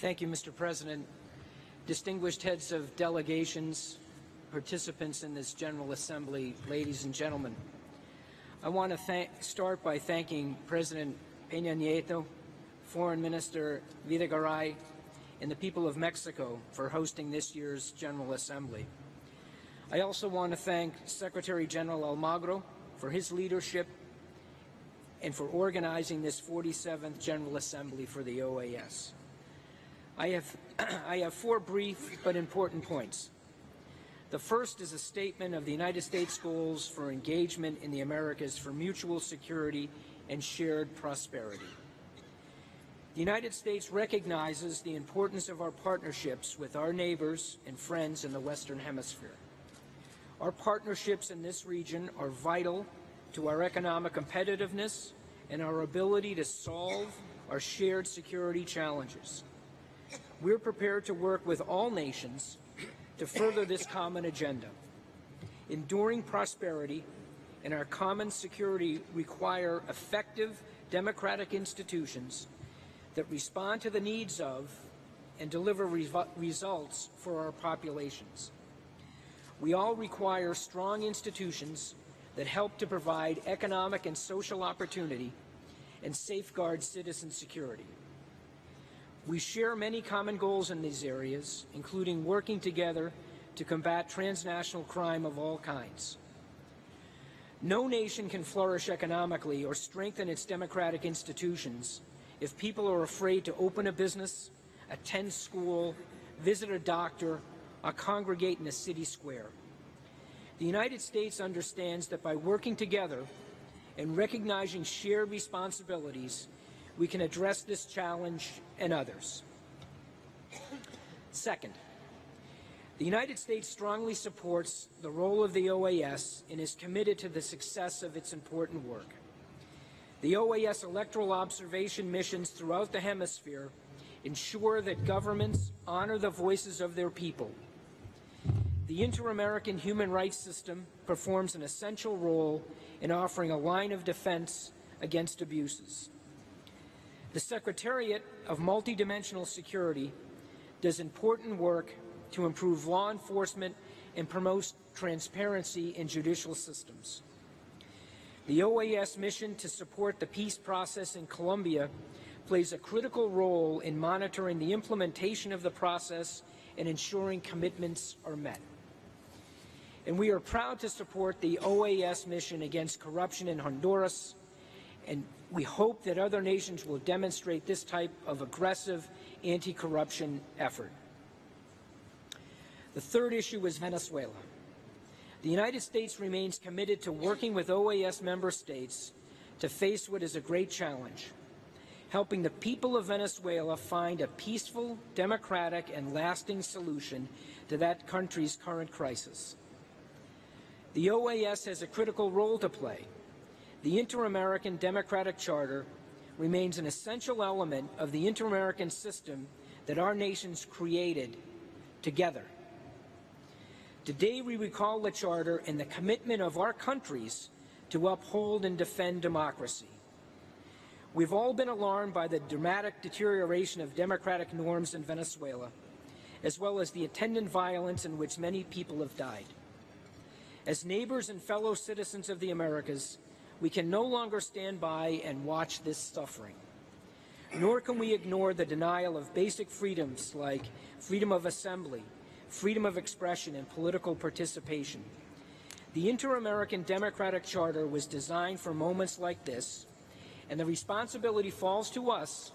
Thank you, Mr. President. Distinguished heads of delegations, participants in this General Assembly, ladies and gentlemen. I want to start by thanking President Peña Nieto, Foreign Minister Videgaray, and the people of Mexico for hosting this year's General Assembly. I also want to thank Secretary General Almagro for his leadership and for organizing this 47th General Assembly for the OAS. I have four brief but important points. The first is a statement of the United States goals for engagement in the Americas for mutual security and shared prosperity. The United States recognizes the importance of our partnerships with our neighbors and friends in the Western Hemisphere. Our partnerships in this region are vital to our economic competitiveness and our ability to solve our shared security challenges. We're prepared to work with all nations to further this common agenda. Enduring prosperity and our common security require effective democratic institutions that respond to the needs of and deliver results for our populations. We all require strong institutions that help to provide economic and social opportunity and safeguard citizen security. We share many common goals in these areas, including working together to combat transnational crime of all kinds. No nation can flourish economically or strengthen its democratic institutions if people are afraid to open a business, attend school, visit a doctor, or congregate in a city square. The United States understands that by working together and recognizing shared responsibilities, we can address this challenge and others. Second, the United States strongly supports the role of the OAS and is committed to the success of its important work. The OAS electoral observation missions throughout the hemisphere ensure that governments honor the voices of their people. The Inter-American human rights system performs an essential role in offering a line of defense against abuses. The Secretariat of Multidimensional Security does important work to improve law enforcement and promote transparency in judicial systems. The OAS mission to support the peace process in Colombia plays a critical role in monitoring the implementation of the process and ensuring commitments are met. And we are proud to support the OAS mission against corruption in Honduras, and we hope that other nations will demonstrate this type of aggressive anti-corruption effort. The third issue is Venezuela. The United States remains committed to working with OAS member states to face what is a great challenge, helping the people of Venezuela find a peaceful, democratic, and lasting solution to that country's current crisis. The OAS has a critical role to play. The Inter-American Democratic Charter remains an essential element of the inter-American system that our nations created together. Today we recall the Charter and the commitment of our countries to uphold and defend democracy. We've all been alarmed by the dramatic deterioration of democratic norms in Venezuela, as well as the attendant violence in which many people have died. As neighbors and fellow citizens of the Americas, we can no longer stand by and watch this suffering. Nor can we ignore the denial of basic freedoms like freedom of assembly, freedom of expression, and political participation. The Inter-American Democratic Charter was designed for moments like this, and the responsibility falls to us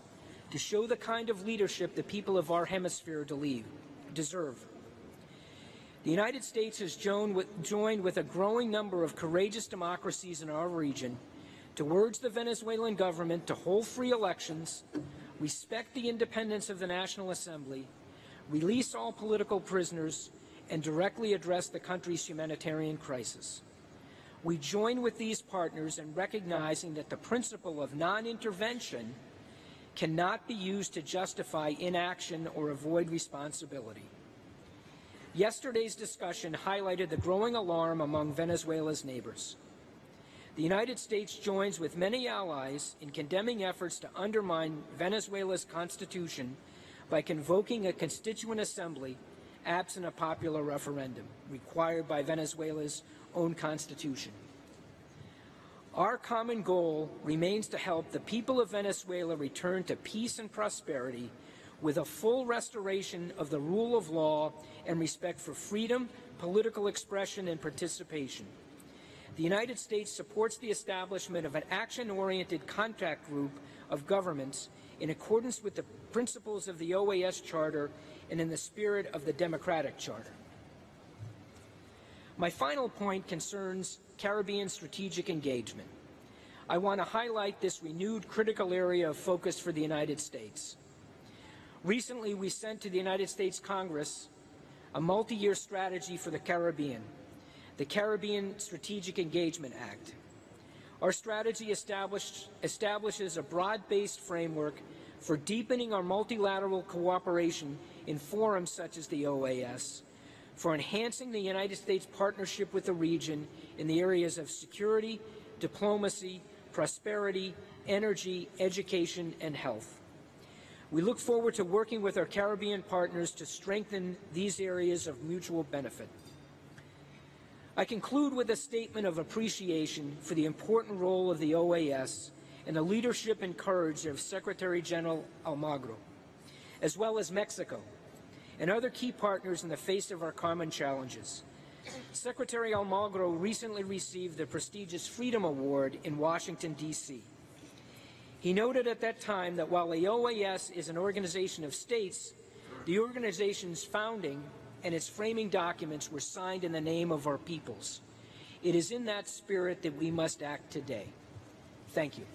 to show the kind of leadership the people of our hemisphere deserve. The United States has joined with a growing number of courageous democracies in our region to urge the Venezuelan government to hold free elections, respect the independence of the National Assembly, release all political prisoners, and directly address the country's humanitarian crisis. We join with these partners in recognizing that the principle of non-intervention cannot be used to justify inaction or avoid responsibility. Yesterday's discussion highlighted the growing alarm among Venezuela's neighbors. The United States joins with many allies in condemning efforts to undermine Venezuela's constitution by convoking a constituent assembly absent a popular referendum required by Venezuela's own constitution. Our common goal remains to help the people of Venezuela return to peace and prosperity with a full restoration of the rule of law and respect for freedom, political expression, and participation. The United States supports the establishment of an action-oriented contact group of governments in accordance with the principles of the OAS Charter and in the spirit of the Democratic Charter. My final point concerns Caribbean strategic engagement. I want to highlight this renewed critical area of focus for the United States. Recently, we sent to the United States Congress a multi-year strategy for the Caribbean, the Caribbean Strategic Engagement Act. Our strategy establishes a broad-based framework for deepening our multilateral cooperation in forums such as the OAS, for enhancing the United States partnership with the region in the areas of security, diplomacy, prosperity, energy, education, and health. We look forward to working with our Caribbean partners to strengthen these areas of mutual benefit. I conclude with a statement of appreciation for the important role of the OAS and the leadership and courage of Secretary General Almagro, as well as Mexico and other key partners in the face of our common challenges. Secretary Almagro recently received the prestigious Freedom Award in Washington, D.C. He noted at that time that while the OAS is an organization of states, the organization's founding and its framing documents were signed in the name of our peoples. It is in that spirit that we must act today. Thank you.